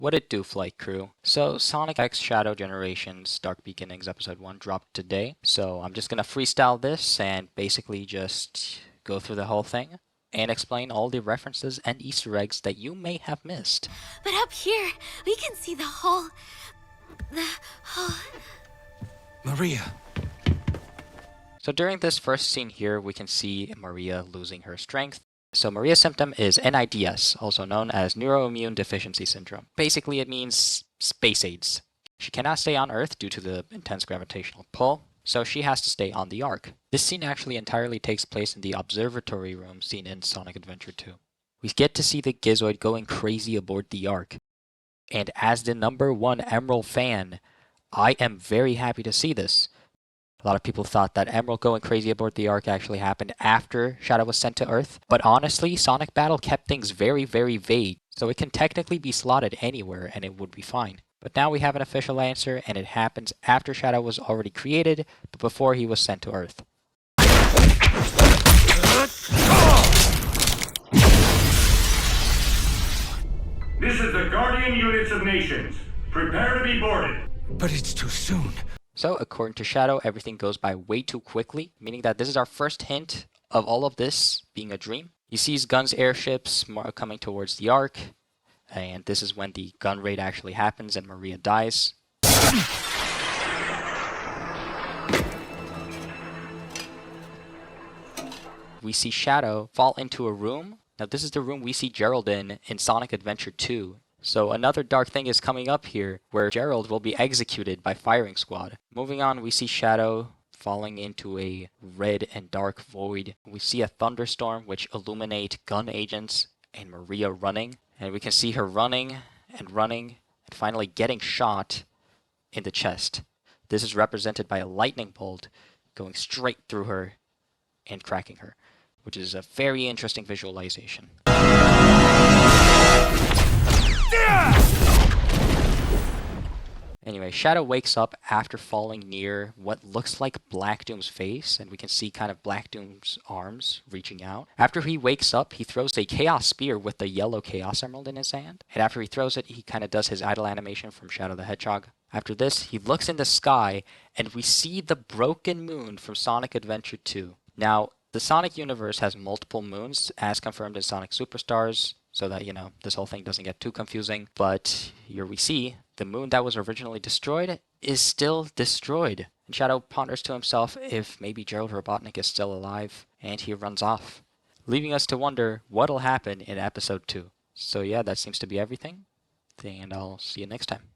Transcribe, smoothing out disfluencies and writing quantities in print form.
What it do, Flight Crew? So, Sonic X Shadow Generations Dark Beginnings Episode 1 dropped today. So, I'm just gonna freestyle this and basically just go through the whole thing and explain all the references and Easter eggs that you may have missed. But up here, we can see the whole... Maria. So during this first scene here, we can see Maria losing her strength. So Maria's symptom is NIDS, also known as Neuroimmune Deficiency Syndrome. Basically, it means space AIDS. She cannot stay on Earth due to the intense gravitational pull, so she has to stay on the Ark. This scene actually entirely takes place in the observatory room seen in Sonic Adventure 2. We get to see the Gizoid going crazy aboard the Ark. And as the #1 Emerald fan, I am very happy to see this. A lot of people thought that Emerald going crazy aboard the Ark actually happened after Shadow was sent to Earth. But honestly, Sonic Battle kept things very, very vague. So it can technically be slotted anywhere and it would be fine. But now we have an official answer, and it happens after Shadow was already created, but before he was sent to Earth. This is the Guardian Units of Nations. Prepare to be boarded. But it's too soon. So, according to Shadow, everything goes by way too quickly, meaning that this is our first hint of all of this being a dream. He sees Gun's airships coming towards the Ark, and this is when the gun raid actually happens and Maria dies. We see Shadow fall into a room. Now, this is the room we see Gerald in Sonic Adventure 2. So another dark thing is coming up here, where Gerald will be executed by firing squad. Moving on, we see Shadow falling into a red and dark void. We see a thunderstorm which illuminate gun agents and Maria running. And we can see her running and running and finally getting shot in the chest. This is represented by a lightning bolt going straight through her and cracking her, which is a very interesting visualization. Anyway, Shadow wakes up after falling near what looks like Black Doom's face, and we can see kind of Black Doom's arms reaching out. After he wakes up, he throws a Chaos Spear with the yellow Chaos Emerald in his hand, and after he throws it, he kind of does his idle animation from Shadow the Hedgehog. After this, he looks in the sky, and we see the broken moon from Sonic Adventure 2. Now, the Sonic universe has multiple moons, as confirmed in Sonic Superstars, so that, this whole thing doesn't get too confusing. But here we see the moon that was originally destroyed is still destroyed. And Shadow ponders to himself if maybe Gerald Robotnik is still alive, and he runs off, leaving us to wonder what'll happen in Episode 2. So yeah, that seems to be everything, and I'll see you next time.